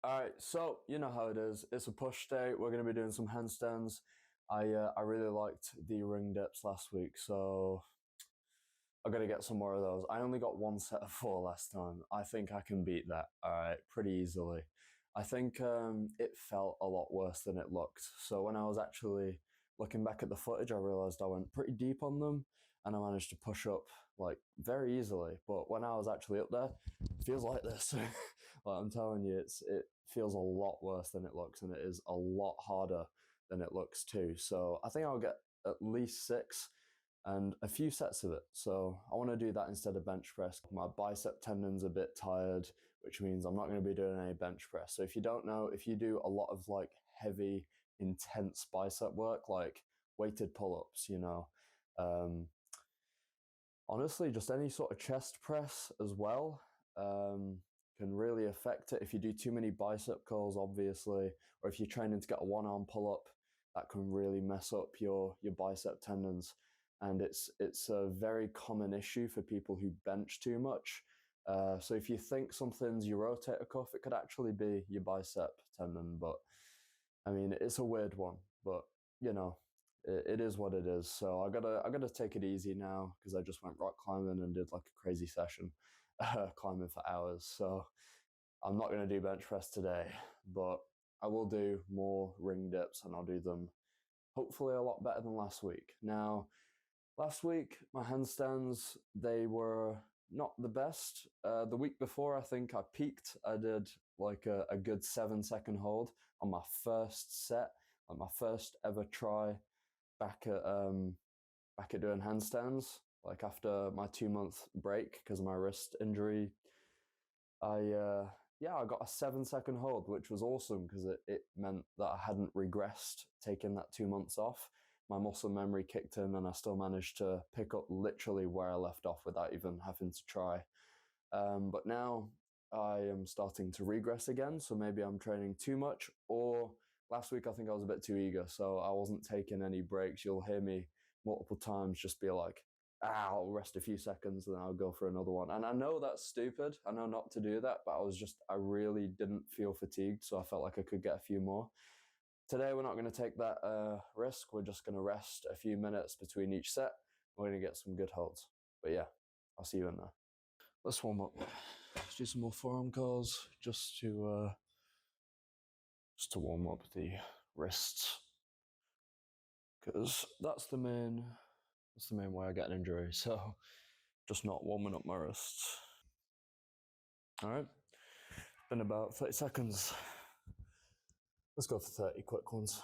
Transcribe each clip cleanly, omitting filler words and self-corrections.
All right, so you know how it is. It's a push day. We're going to be doing some handstands. I really liked the ring dips last week, so I got to get some more of those. I only got one set of four last time. I think I can beat that. All right, pretty easily. I think it felt a lot worse than it looked. So when I was actually looking back at the footage, I realized I went pretty deep on them, and I managed to push up like very easily. But when I was actually up there, it feels like this. Like I'm telling you, it feels a lot worse than it looks, and it is a lot harder than it looks too. So I think I'll get at least six and a few sets of it. So I want to do that instead of bench press. My bicep tendon's a bit tired, which means I'm not going to be doing any bench press. So if you don't know, if you do a lot of like heavy, intense bicep work, like weighted pull-ups, um, honestly, just any sort of chest press as well can really affect it. If you do too many bicep curls, obviously, or if you're training to get a one-arm pull-up, that can really mess up your bicep tendons. And it's a very common issue for people who bench too much. So if you think something's your rotator cuff, it could actually be your bicep tendon. But I mean, it's a weird one, but you know, it is what it is. So I gotta take it easy now because I just went rock climbing and did like a crazy session, climbing for hours. So I'm not gonna do bench press today, but I will do more ring dips and I'll do them hopefully a lot better than last week. Now, last week my handstands they were not the best. The week before I think I peaked. I did like a good 7 second hold on my first set, like my first ever try back at doing handstands. Like after my 2 month break because of my wrist injury, I got a 7 second hold, which was awesome because it meant that I hadn't regressed taking that 2 months off. My muscle memory kicked in and I still managed to pick up literally where I left off without even having to try. But now I am starting to regress again, so maybe I'm training too much, or last week I think I was a bit too eager, so I wasn't taking any breaks. You'll hear me multiple times just be like, I'll rest a few seconds and then I'll go for another one. And I know that's stupid. I know not to do that, but I really didn't feel fatigued, so I felt like I could get a few more. Today, we're not going to take that risk. We're just going to rest a few minutes between each set. We're going to get some good holds. But yeah, I'll see you in there. Let's warm up. Let's do some more forearm curls just to warm up the wrists because that's the main way I get an injury. So just not warming up my wrists. All right, been about 30 seconds. Let's go for 30 quick ones.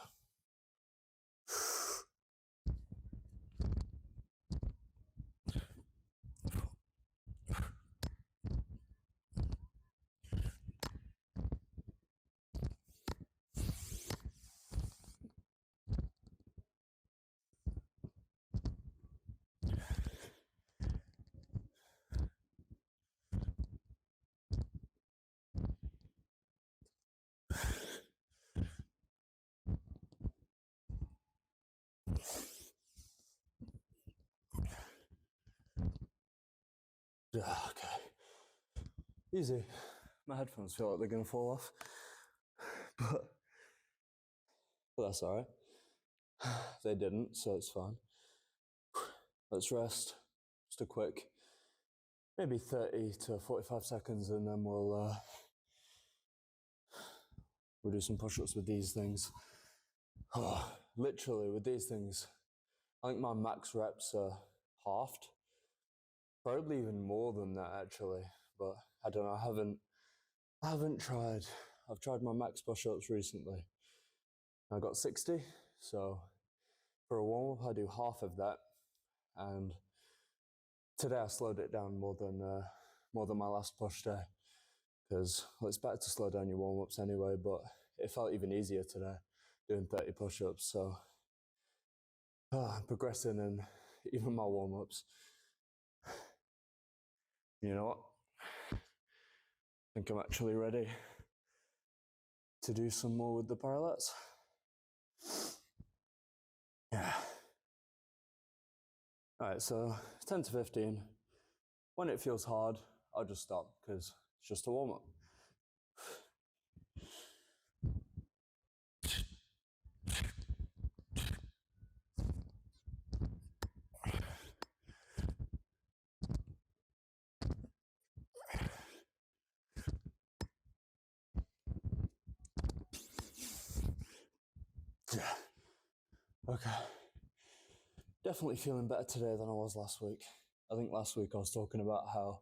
Okay, easy. My headphones feel like they're gonna fall off, but that's all right. They didn't, so it's fine. Let's rest. Just a quick, maybe 30 to 45 seconds, and then we'll do some push-ups with these things. Literally, with these things, I think my max reps are halved. Probably even more than that, actually. But I don't know. I haven't tried. I've tried my max push-ups recently. I got 60, so for a warm-up, I do half of that, and today I slowed it down more than my last push day because it's better to slow down your warm-ups anyway. But it felt even easier today doing 30 push-ups. So I'm progressing in even my warm-ups. You know what? I think I'm actually ready to do some more with the parallettes. Yeah. All right, so 10 to 15. When it feels hard, I'll just stop because it's just a warm-up. Yeah. Okay. Definitely feeling better today than I was last week. I think last week I was talking about how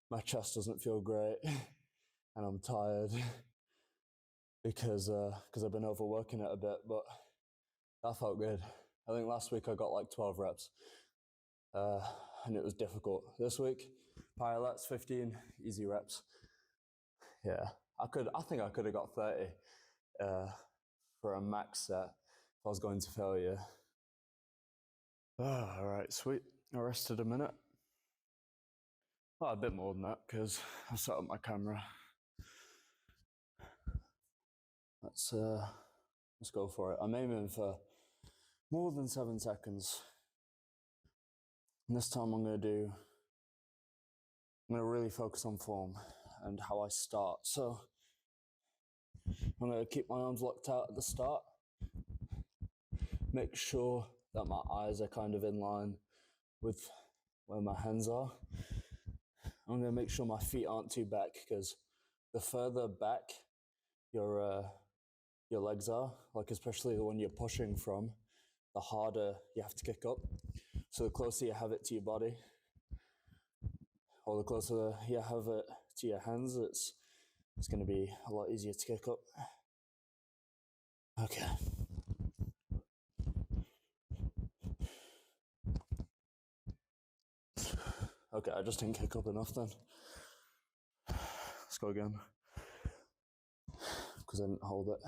my chest doesn't feel great and I'm tired because I've been overworking it a bit, but that felt good. I think last week I got like 12 reps and it was difficult. This week, pilates 15, easy reps. Yeah, I think I could have got 30 for a max set if I was going to failure. All right, sweet. I rested a minute. Well, a bit more than that because I set up my camera. Let's go for it. I'm aiming for more than 7 seconds. And this time I'm going to really focus on form and how I start. So I'm going to keep my arms locked out at the start. Make sure that my eyes are kind of in line with where my hands are. I'm going to make sure my feet aren't too back because the further back your legs are, like especially when you're pushing from, the harder you have to kick up. So the closer you have it to your body, or the closer you have it to your hands, it's going to be a lot easier to kick up. Okay. Okay, I just didn't kick up enough then. Let's go again. Because I didn't hold it.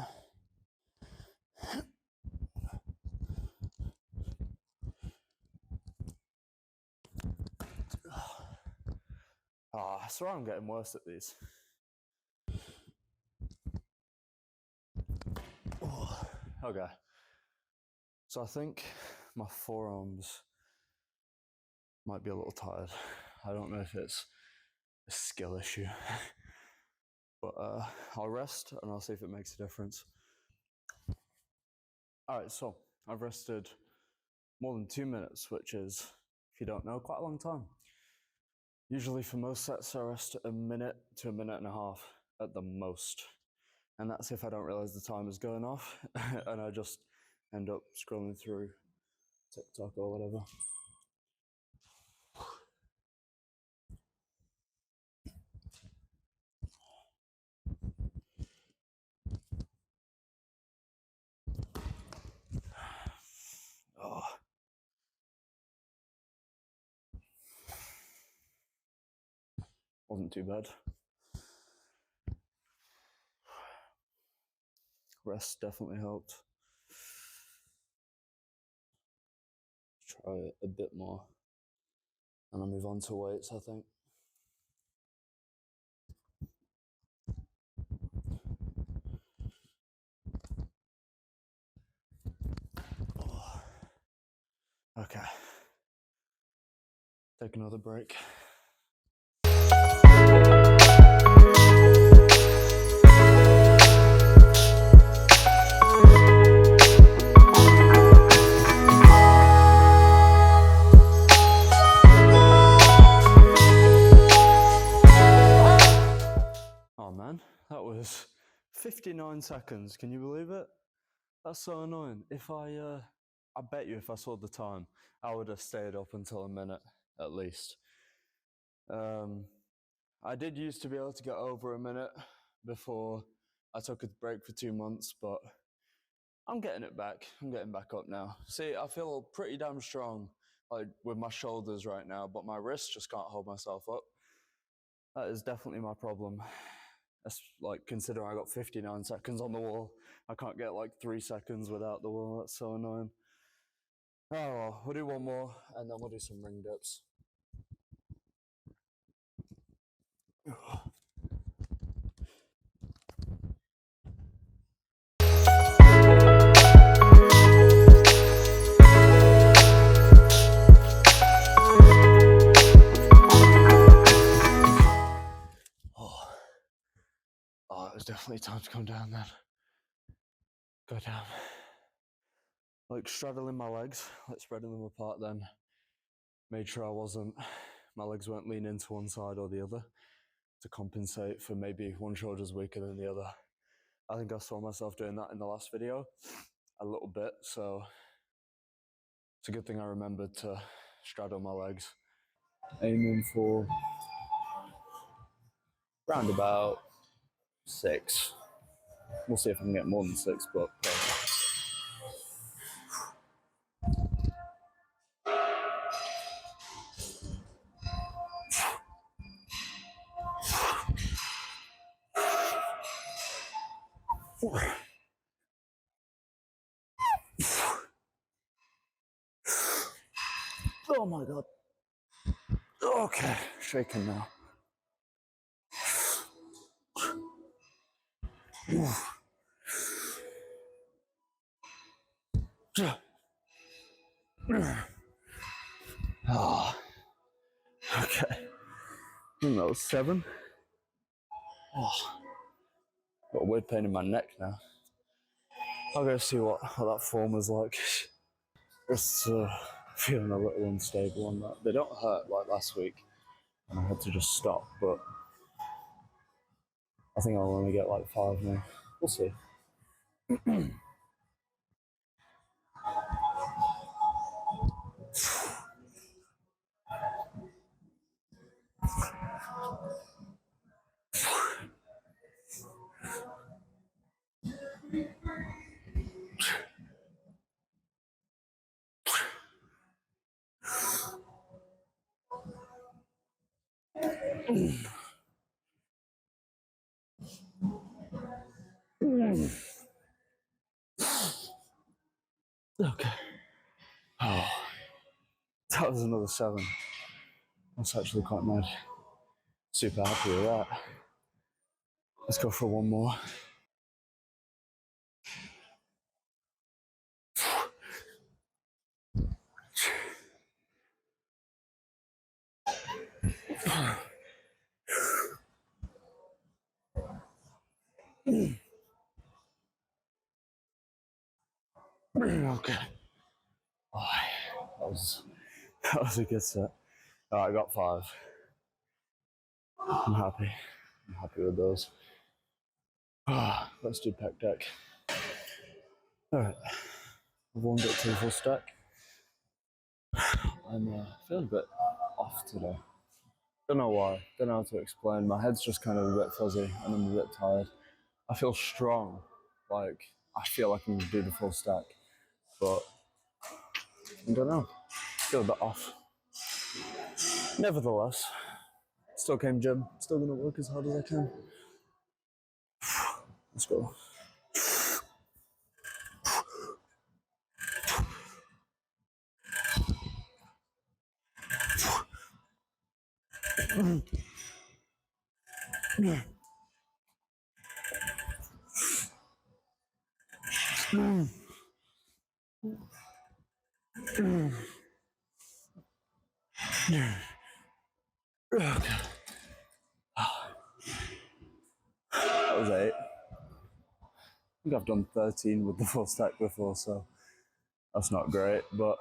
I swear I'm getting worse at these. Okay. So I think my forearms might be a little tired. I don't know if it's a skill issue. But I'll rest and I'll see if it makes a difference. All right, so I've rested more than 2 minutes, which is, if you don't know, quite a long time. Usually for most sets, I rest a minute to a minute and a half at the most. And that's if I don't realize the time is going off and I just end up scrolling through TikTok or whatever. Oh. Wasn't too bad. Rest definitely helped. Try it a bit more. And I'll move on to weights, I think. Oh. Okay. Take another break. Oh man, that was 59 seconds. Can you believe it? That's so annoying. I bet you if I saw the time, I would have stayed up until a minute at least. I did used to be able to get over a minute before I took a break for 2 months, but I'm getting it back. I'm getting back up now. See, I feel pretty damn strong, like with my shoulders right now, but my wrist just can't hold myself up. That is definitely my problem. That's like, considering I got 59 seconds on the wall, I can't get like 3 seconds without the wall. That's so annoying. Oh well, we'll do one more and then we'll do some ring dips. Oh, it was definitely time to come down then. Go down. Like straddling my legs, like spreading them apart then. Made sure my legs weren't leaning to one side or the other to compensate for maybe one shoulder's weaker than the other. I think I saw myself doing that in the last video. a little bit, so it's a good thing I remembered to straddle my legs. Aiming for round about 6. We'll see if I can get more than 6, but oh my god. Okay, shaking now. Oh, okay. I think that was 7. Oh, got a weird pain in my neck now. I'll go see what that form was like. Just feeling a little unstable on that. They don't hurt like last week, and I had to just stop, but I think I'll only get like 5 now. We'll see. Okay. Oh, that was another 7. That's actually quite mad. Super happy with that. Let's go for one more. Okay. Oh, that was a good set. I got 5. I'm happy. I'm happy with those. Let's do pec deck. Alright. I've warmed up to the full stack. I'm feeling a bit off today. Don't know why. Don't know how to explain. My head's just kind of a bit fuzzy and I'm a bit tired. I feel strong. Like, I feel like I can do the full stack. But I don't know. I feel a bit off. Nevertheless, still came gym. Still gonna work as hard as I can. Let's go. Okay. That was 8. I think I've done 13 with the full stack before, so that's not great, but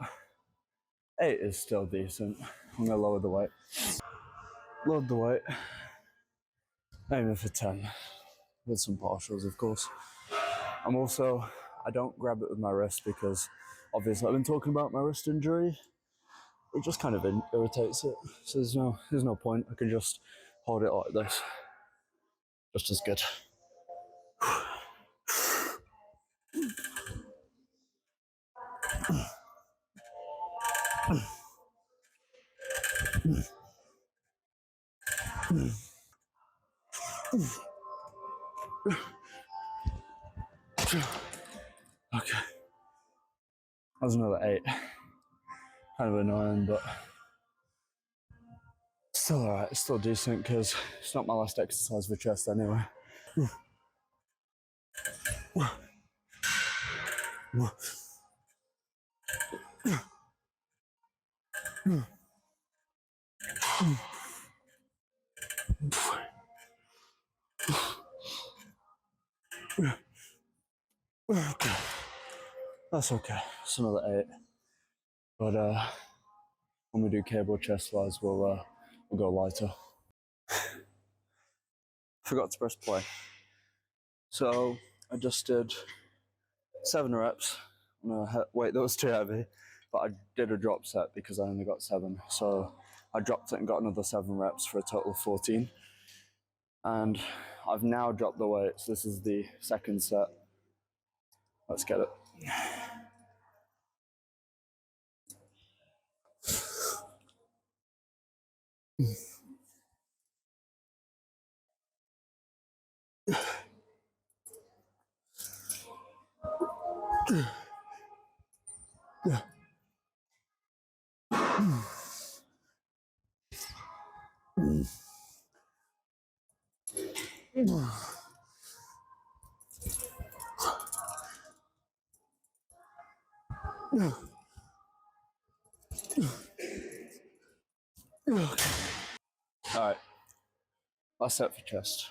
8 is still decent. I'm gonna lower the weight. Load the weight. Aiming for 10, with some partials, of course. I don't grab it with my wrist because obviously I've been talking about my wrist injury. It just kind of irritates it. So there's no point. I can just hold it like this. Just as good. Okay. That was another 8. Kind of annoying, but still alright. It's still decent because it's not my last exercise for chest anyway. Okay. That's okay. It's another 8. But when we do cable chest flies, we'll go lighter. Forgot to press play. So I just did 7 reps. No, wait, that was too heavy. But I did a drop set because I only got 7. So I dropped it and got another 7 reps for a total of 14. And I've now dropped the weights. This is the second set. Let's get it. Alright, last set for chest.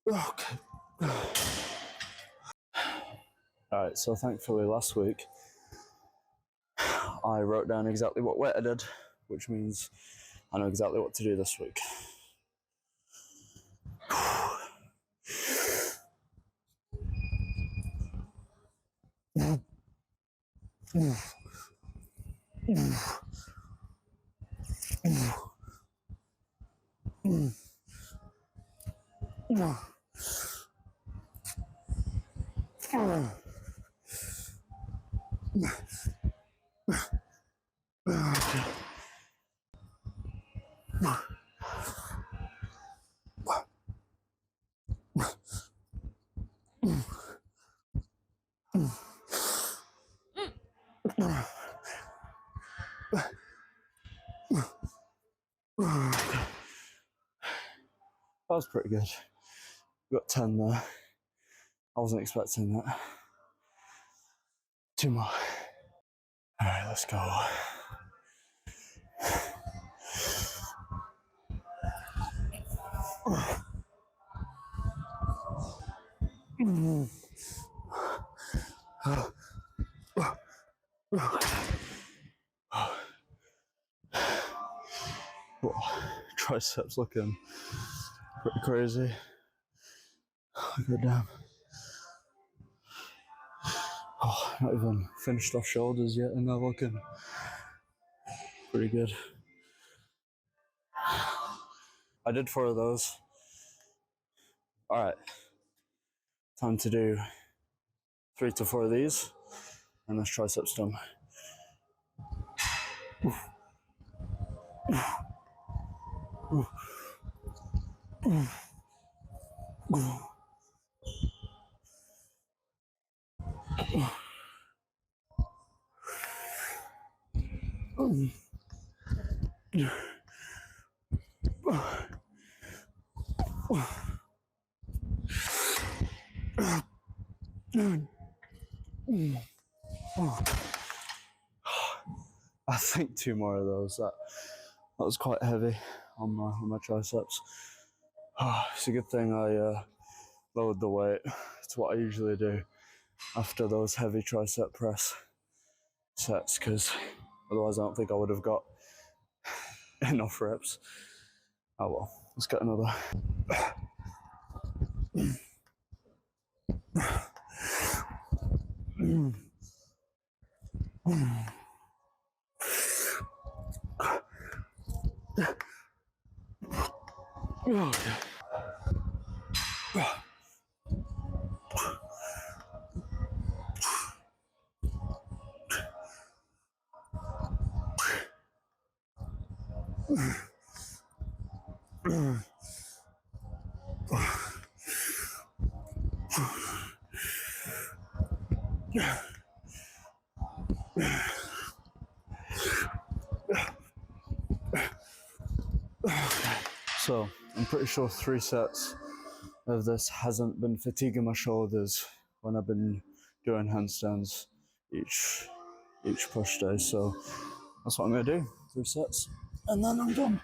Okay. Alright, so thankfully last week I wrote down exactly what weight I did, which means I know exactly what to do this week. That was pretty good. Got 10 there. I wasn't expecting that. 2 more. Alright, let's go. Triceps looking pretty crazy. Good damn. Oh, not even finished off shoulders yet, and they're looking pretty good. I did 4 of those. Alright, time to do 3 to 4 of these, and this triceps done. I think 2 more of those. That was quite heavy on my triceps. It's a good thing I lowered the weight. It's what I usually do after those heavy tricep press sets, because otherwise I don't think I would have got enough reps. Oh well, let's get another. Okay. So I'm pretty sure 3 sets of this hasn't been fatiguing my shoulders when I've been doing handstands each push day. So that's what I'm gonna do. 3 sets, and then I'm done.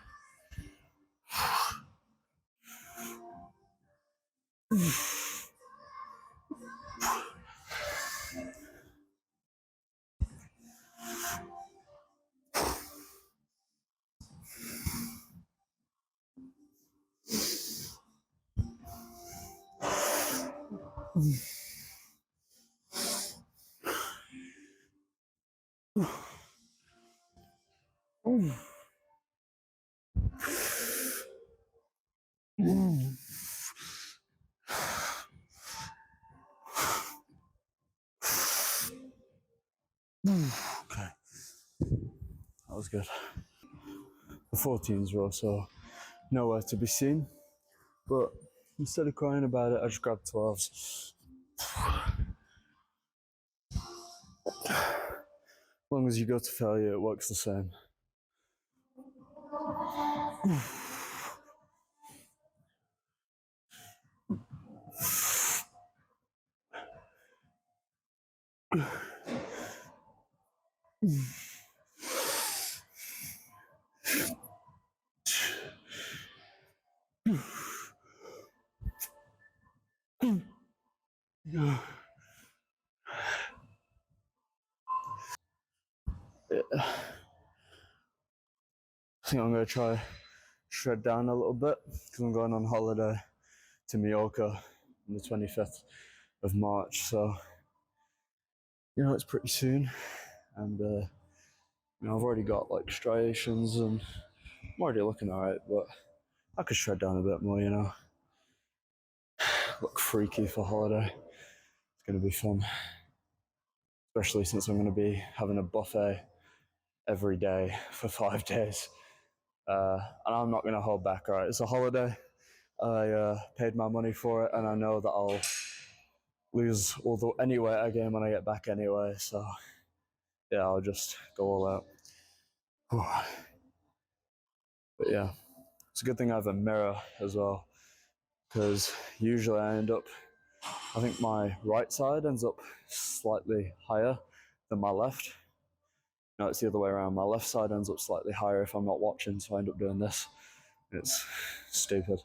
Okay, that was good. The 14s were also nowhere to be seen, but instead of crying about it, I just grabbed 12s. As long as you go to failure, it works the same. Yeah. I think I'm gonna try shred down a little bit because I'm going on holiday to Mallorca on the 25th of March. So it's pretty soon, and I've already got like striations, and I'm already looking alright, but I could shred down a bit more. Look freaky for holiday. It's gonna be fun, especially since I'm gonna be having a buffet every day for 5 days. And I'm not gonna hold back. Alright, it's a holiday. I paid my money for it, and I know that I'll lose any weight I gain when I get back anyway. So yeah, I'll just go all out. But yeah, it's a good thing I have a mirror as well, because usually I think my right side ends up slightly higher than my left. No, it's the other way around. My left side ends up slightly higher if I'm not watching, so I end up doing this. It's stupid.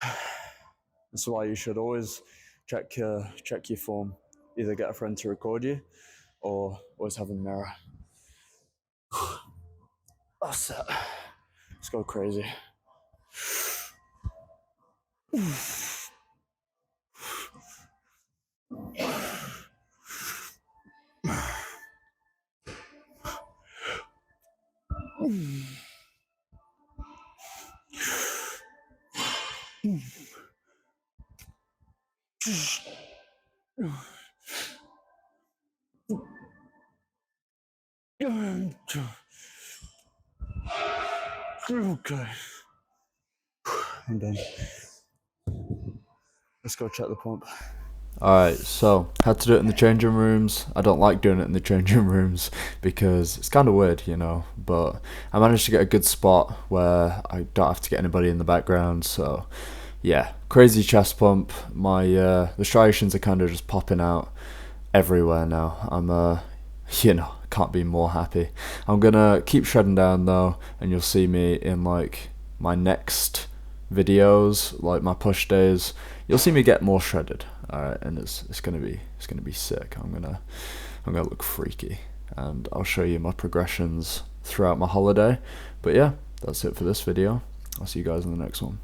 That's why you should always check your form. Either get a friend to record you, or always have a mirror. That's it. Let's go crazy. Okay. I'm done. Let's go check the pump. Alright, so had to do it in the changing rooms. I don't like doing it in the changing rooms because it's kind of weird, but I managed to get a good spot where I don't have to get anybody in the background. So yeah, crazy chest pump. My the striations are kind of just popping out everywhere now. I'm can't be more happy. I'm gonna keep shredding down though, and you'll see me in like my next videos, like my push days. You'll see me get more shredded. Alright, and it's gonna be sick. I'm gonna look freaky, and I'll show you my progressions throughout my holiday. But yeah, that's it for this video. I'll see you guys in the next one.